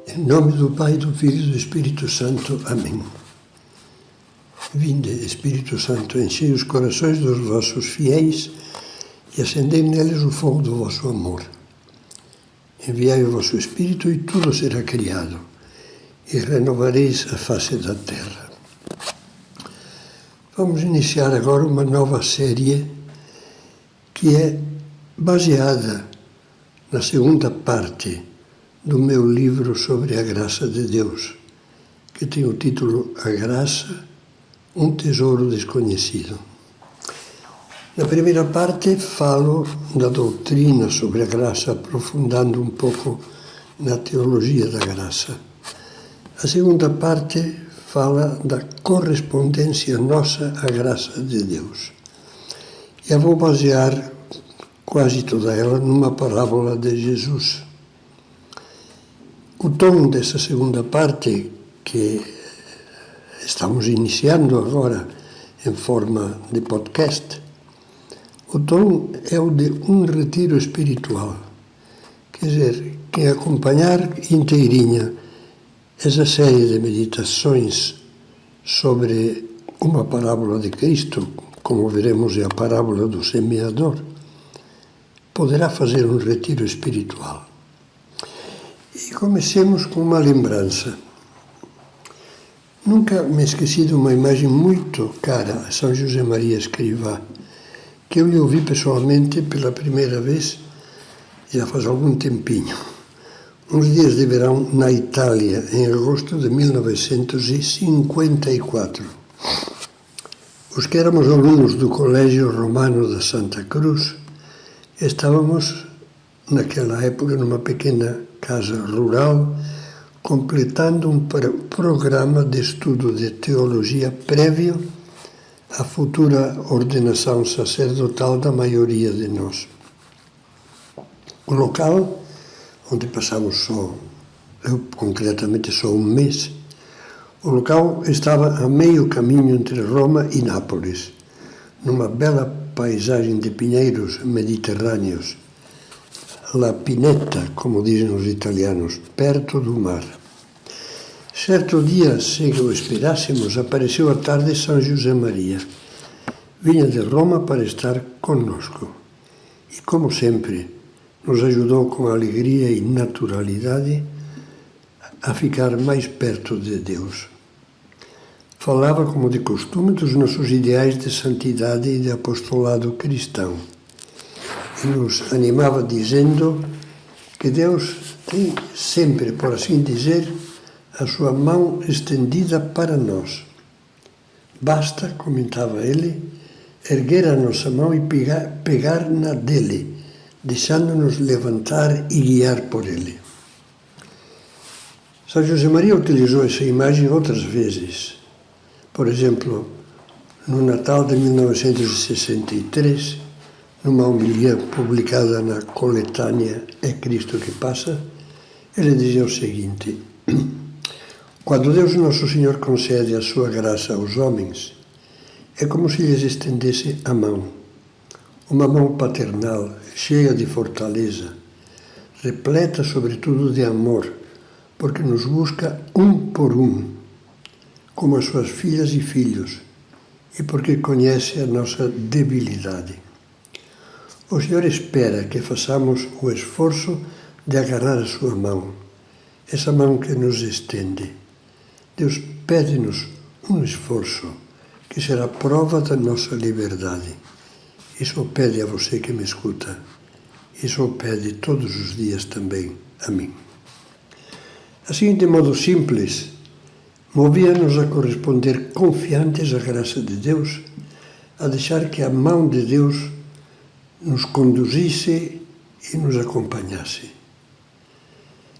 Em nome do Pai, do Filho e do Espírito Santo. Amém. Vinde, Espírito Santo, enchei os corações dos vossos fiéis e acendei neles o fogo do vosso amor. Enviai o vosso Espírito e tudo será criado, e renovareis a face da terra. Vamos iniciar agora uma nova série que é baseada na segunda parte do meu livro sobre a graça de Deus, que tem o título A Graça, um tesouro desconhecido. Na primeira parte falo da doutrina sobre a graça, aprofundando um pouco na teologia da graça. A segunda parte fala da correspondência nossa à graça de Deus. E eu vou basear quase toda ela numa parábola de Jesus. O tom dessa segunda parte, que estamos iniciando agora em forma de podcast, o tom é o de um retiro espiritual. Quer dizer, quem acompanhar inteirinha essa série de meditações sobre uma parábola de Cristo, como veremos é a parábola do semeador, poderá fazer um retiro espiritual. E comecemos com uma lembrança. Nunca me esqueci de uma imagem muito cara a São José Maria Escrivá, que eu lhe ouvi pessoalmente pela primeira vez, já faz algum tempinho, uns dias de verão na Itália, em agosto de 1954. Os que éramos alunos do Colégio Romano da Santa Cruz, estávamos naquela época numa pequena casa rural, completando um programa de estudo de teologia prévio à futura ordenação sacerdotal da maioria de nós. O local onde passamos eu concretamente só um mês, o local estava a meio caminho entre Roma e Nápoles, numa bela paisagem de pinheiros mediterrâneos, La Pineta, como dizem os italianos, perto do mar. Certo dia, sem que o esperássemos, apareceu à tarde São José Maria. Vinha de Roma para estar conosco. E, como sempre, nos ajudou com alegria e naturalidade a ficar mais perto de Deus. Falava, como de costume, dos nossos ideais de santidade e de apostolado cristão. E nos animava dizendo que Deus tem sempre, por assim dizer, a sua mão estendida para nós. Basta, comentava ele, erguer a nossa mão e pegar na dele, deixando-nos levantar e guiar por ele. São José Maria utilizou essa imagem outras vezes. Por exemplo, no Natal de 1963, numa homilia publicada na coletânea É Cristo que Passa, ele dizia o seguinte: quando Deus Nosso Senhor concede a sua graça aos homens, é como se lhes estendesse a mão, uma mão paternal, cheia de fortaleza, repleta sobretudo de amor, porque nos busca um por um, como as suas filhas e filhos, e porque conhece a nossa debilidade. O Senhor espera que façamos o esforço de agarrar a sua mão, essa mão que nos estende. Deus pede-nos um esforço que será prova da nossa liberdade. Isso o pede a você que me escuta. Isso o pede todos os dias também a mim. Assim, de modo simples, movia-nos a corresponder confiantes à graça de Deus, a deixar que a mão de Deus nos conduzisse e nos acompanhasse.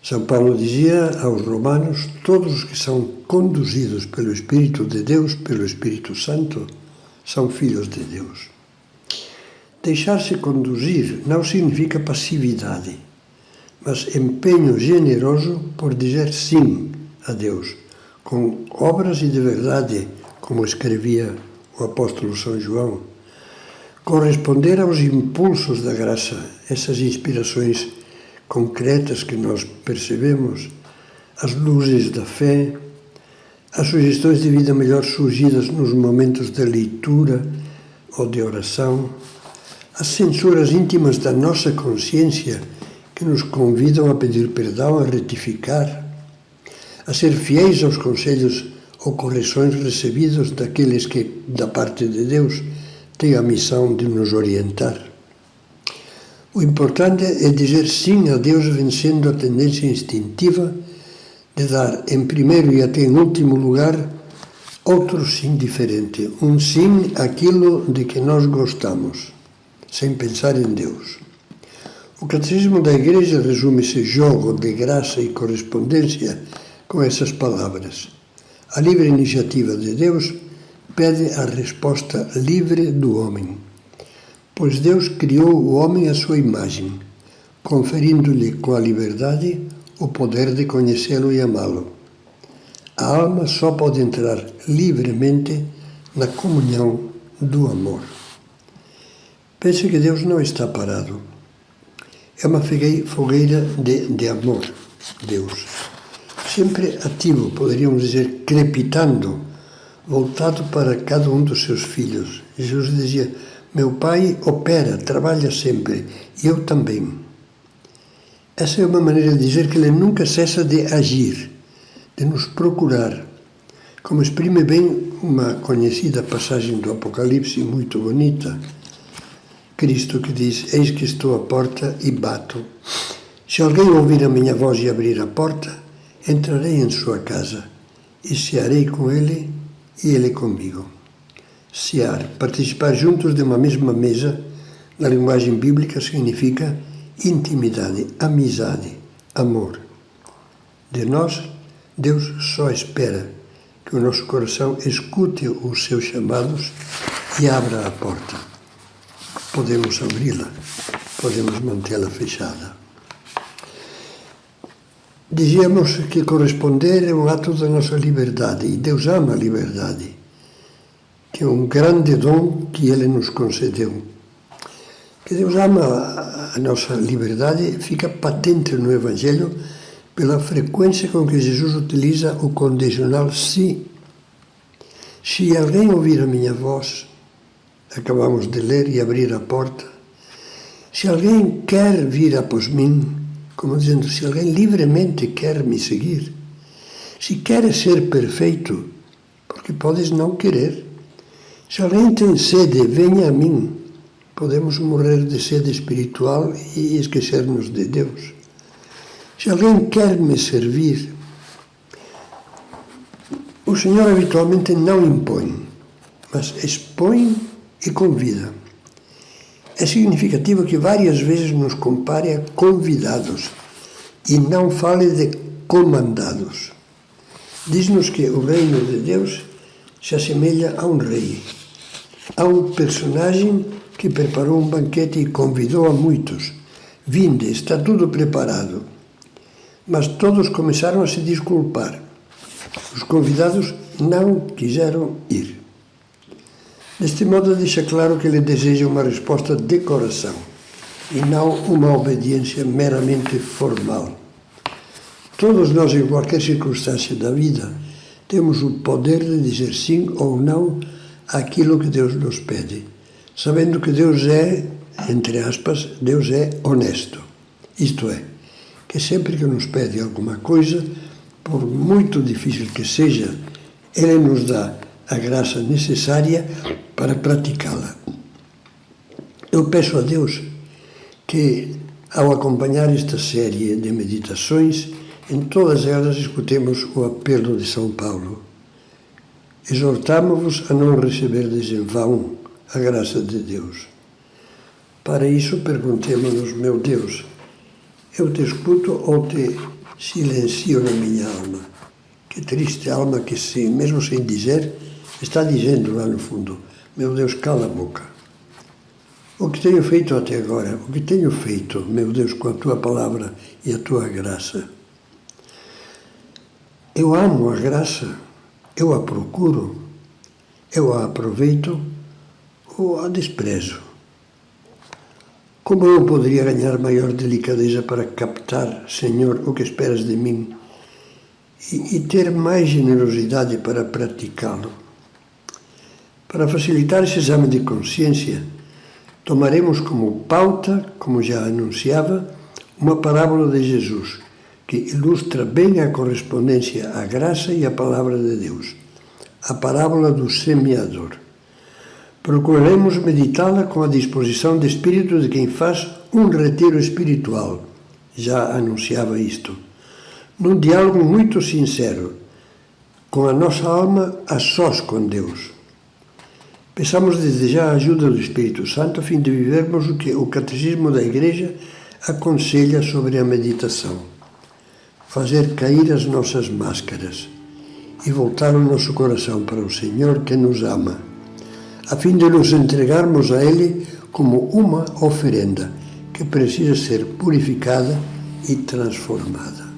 São Paulo dizia aos romanos: todos os que são conduzidos pelo Espírito de Deus, pelo Espírito Santo, são filhos de Deus. Deixar-se conduzir não significa passividade, mas empenho generoso por dizer sim a Deus, com obras e de verdade, como escrevia o apóstolo São João. Corresponder aos impulsos da graça, essas inspirações concretas que nós percebemos, as luzes da fé, as sugestões de vida melhor surgidas nos momentos de leitura ou de oração, as censuras íntimas da nossa consciência que nos convidam a pedir perdão, a retificar, a ser fiéis aos conselhos ou correções recebidos daqueles que, da parte de Deus, têm a missão de nos orientar. O importante é dizer sim a Deus, vencendo a tendência instintiva de dar em primeiro e até em último lugar outro sim diferente, um sim àquilo de que nós gostamos, sem pensar em Deus. O Catecismo da Igreja resume esse jogo de graça e correspondência com essas palavras. A livre iniciativa de Deus pede a resposta livre do homem, pois Deus criou o homem à sua imagem, conferindo-lhe com a liberdade o poder de conhecê-lo e amá-lo. A alma só pode entrar livremente na comunhão do amor. Pense que Deus não está parado. É uma fogueira de amor, Deus. Sempre ativo, poderíamos dizer, crepitando, voltado para cada um dos seus filhos. Jesus dizia: meu Pai opera, trabalha sempre, e eu também. Essa é uma maneira de dizer que Ele nunca cessa de agir, de nos procurar, como exprime bem uma conhecida passagem do Apocalipse, muito bonita. Cristo que diz: eis que estou à porta e bato. Se alguém ouvir a minha voz e abrir a porta, entrarei em sua casa e cearei com ele e ele comigo. Cear, participar juntos de uma mesma mesa, na linguagem bíblica significa intimidade, amizade, amor. De nós, Deus só espera que o nosso coração escute os seus chamados e abra a porta. Podemos abri-la, podemos mantê-la fechada. Dizíamos que corresponder é um ato da nossa liberdade, e Deus ama a liberdade, que é um grande dom que Ele nos concedeu. Que Deus ama a nossa liberdade fica patente no Evangelho pela frequência com que Jesus utiliza o condicional se. Se alguém ouvir a minha voz, acabamos de ler, e abrir a porta. Se alguém quer vir após mim, como dizendo, se alguém livremente quer me seguir, se quer ser perfeito, porque podes não querer. Se alguém tem sede, venha a mim. Podemos morrer de sede espiritual e esquecer-nos de Deus. Se alguém quer me servir, o Senhor habitualmente não impõe, mas expõe e convida. É significativo que várias vezes nos compare a convidados e não fale de comandados. Diz-nos que o reino de Deus se assemelha a um rei, a um personagem que preparou um banquete e convidou a muitos. Vinde, está tudo preparado. Mas todos começaram a se desculpar. Os convidados não quiseram ir. Deste modo, deixa claro que ele deseja uma resposta de coração e não uma obediência meramente formal. Todos nós, em qualquer circunstância da vida, temos o poder de dizer sim ou não àquilo que Deus nos pede, sabendo que Deus é, entre aspas, Deus é honesto. Isto é, que sempre que nos pede alguma coisa, por muito difícil que seja, Ele nos dá a graça necessária para praticá-la. Eu peço a Deus que, ao acompanhar esta série de meditações, em todas elas escutemos o apelo de São Paulo. Exortamo-vos a não receberdes em vão a graça de Deus. Para isso, perguntemo-nos: meu Deus, eu te escuto ou te silencio na minha alma? Que triste alma que, mesmo sem dizer, está dizendo lá no fundo: meu Deus, cala a boca. O que tenho feito até agora, o que tenho feito, meu Deus, com a tua palavra e a tua graça? Eu amo a graça, eu a procuro, eu a aproveito ou a desprezo. Como eu poderia ganhar maior delicadeza para captar, Senhor, o que esperas de mim e ter mais generosidade para praticá-lo. Para facilitar esse exame de consciência, tomaremos como pauta, como já anunciava, uma parábola de Jesus, que ilustra bem a correspondência à graça e à palavra de Deus, a parábola do semeador. Procuraremos meditá-la com a disposição de espírito de quem faz um retiro espiritual, já anunciava isto, num diálogo muito sincero, com a nossa alma a sós com Deus. Peçamos desde já a ajuda do Espírito Santo a fim de vivermos o que o Catecismo da Igreja aconselha sobre a meditação. Fazer cair as nossas máscaras e voltar o nosso coração para o Senhor que nos ama, a fim de nos entregarmos a Ele como uma oferenda que precisa ser purificada e transformada.